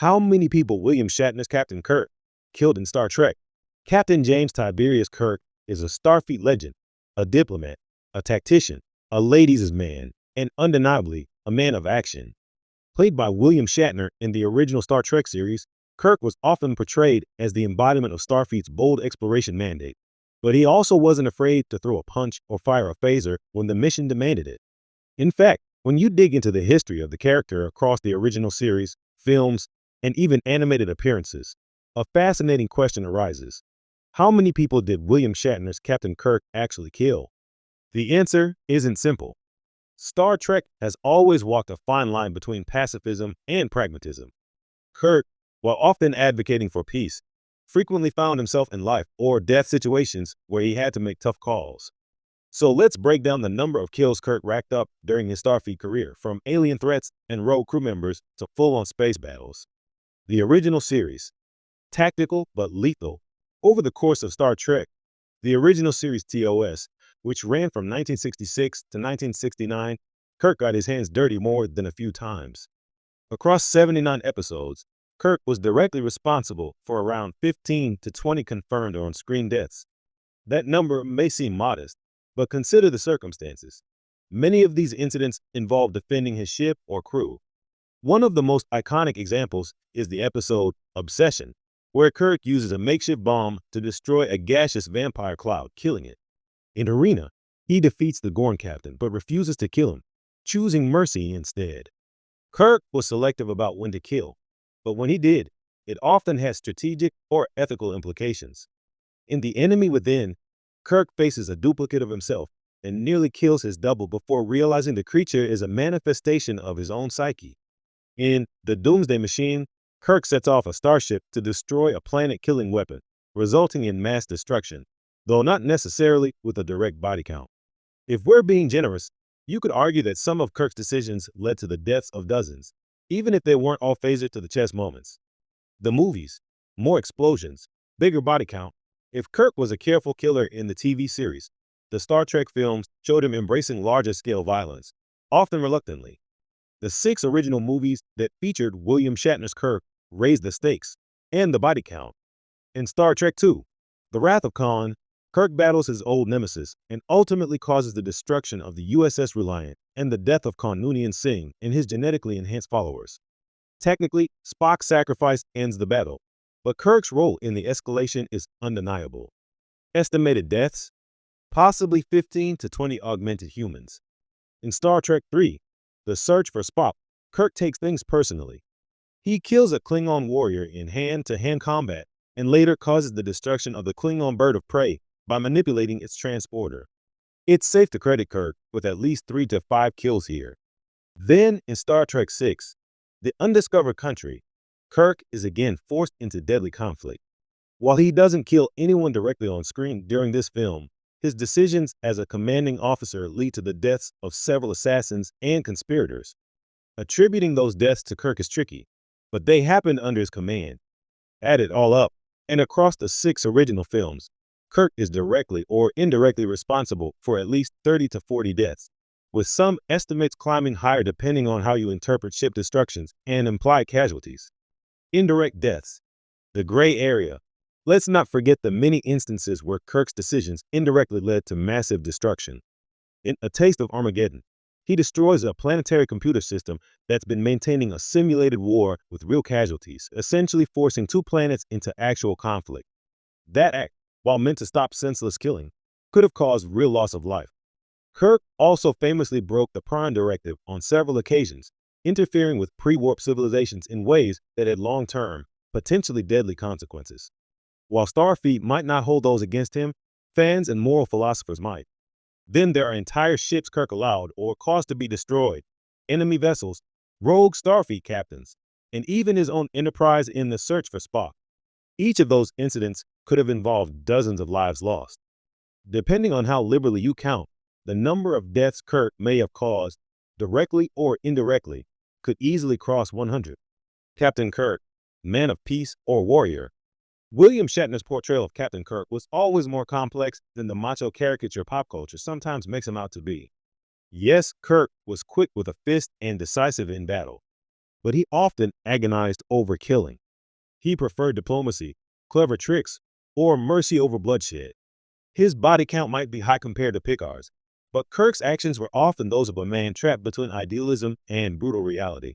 How many people William Shatner's Captain Kirk killed in Star Trek? Captain James Tiberius Kirk is a Starfleet legend, a diplomat, a tactician, a ladies' man, and undeniably a man of action. Played by William Shatner in the original Star Trek series, Kirk was often portrayed as the embodiment of Starfleet's bold exploration mandate. But he also wasn't afraid to throw a punch or fire a phaser when the mission demanded it. In fact, when you dig into the history of the character across the original series, films, and even animated appearances, a fascinating question arises. How many people did William Shatner's Captain Kirk actually kill? The answer isn't simple. Star Trek has always walked a fine line between pacifism and pragmatism. Kirk, while often advocating for peace, frequently found himself in life or death situations where he had to make tough calls. So let's break down the number of kills Kirk racked up during his Starfleet career, from alien threats and rogue crew members to full-on space battles. The original series, tactical but lethal. Over the course of Star Trek, the original series TOS, which ran from 1966 to 1969, Kirk got his hands dirty more than a few times. Across 79 episodes, Kirk was directly responsible for around 15 to 20 confirmed on-screen deaths. That number may seem modest, but consider the circumstances. Many of these incidents involve defending his ship or crew. One of the most iconic examples is the episode Obsession, where Kirk uses a makeshift bomb to destroy a gaseous vampire cloud, killing it. In Arena, he defeats the Gorn captain but refuses to kill him, choosing mercy instead. Kirk was selective about when to kill, but when he did, it often had strategic or ethical implications. In The Enemy Within, Kirk faces a duplicate of himself and nearly kills his double before realizing the creature is a manifestation of his own psyche. In The Doomsday Machine, Kirk sets off a starship to destroy a planet-killing weapon, resulting in mass destruction, though not necessarily with a direct body count. If we're being generous, you could argue that some of Kirk's decisions led to the deaths of dozens, even if they weren't all phaser to the chest moments. The movies, more explosions, bigger body count. If Kirk was a careful killer in the TV series, the Star Trek films showed him embracing larger-scale violence, often reluctantly. The 6 original movies that featured William Shatner's Kirk raised the stakes and the body count. In Star Trek II, The Wrath of Khan, Kirk battles his old nemesis and ultimately causes the destruction of the USS Reliant and the death of Khan Noonien Singh and his genetically enhanced followers. Technically, Spock's sacrifice ends the battle, but Kirk's role in the escalation is undeniable. Estimated deaths? Possibly 15 to 20 augmented humans. In Star Trek III, The Search for Spock, Kirk takes things personally. He kills a Klingon warrior in hand-to-hand combat and later causes the destruction of the Klingon bird of prey by manipulating its transporter. It's safe to credit Kirk with at least 3 to 5 kills here. Then, in Star Trek VI, The Undiscovered Country, Kirk is again forced into deadly conflict. While he doesn't kill anyone directly on screen during this film, his decisions as a commanding officer lead to the deaths of several assassins and conspirators. Attributing those deaths to Kirk is tricky, but they happened under his command. Add it all up, and across the 6 original films, Kirk is directly or indirectly responsible for at least 30 to 40 deaths, with some estimates climbing higher depending on how you interpret ship destructions and implied casualties. Indirect deaths, the gray area. Let's not forget the many instances where Kirk's decisions indirectly led to massive destruction. In A Taste of Armageddon, he destroys a planetary computer system that's been maintaining a simulated war with real casualties, essentially forcing 2 planets into actual conflict. That act, while meant to stop senseless killing, could have caused real loss of life. Kirk also famously broke the Prime Directive on several occasions, interfering with pre-warp civilizations in ways that had long-term, potentially deadly consequences. While Starfleet might not hold those against him, fans and moral philosophers might. Then there are entire ships Kirk allowed or caused to be destroyed, enemy vessels, rogue Starfleet captains, and even his own Enterprise in the search for Spock. Each of those incidents could have involved dozens of lives lost. Depending on how liberally you count, the number of deaths Kirk may have caused, directly or indirectly, could easily cross 100. Captain Kirk, man of peace or warrior. William Shatner's portrayal of Captain Kirk was always more complex than the macho caricature pop culture sometimes makes him out to be. Yes, Kirk was quick with a fist and decisive in battle. but he often agonized over killing. He preferred diplomacy, clever tricks, or mercy over bloodshed. His body count might be high compared to Picard's, but Kirk's actions were often those of a man trapped between idealism and brutal reality.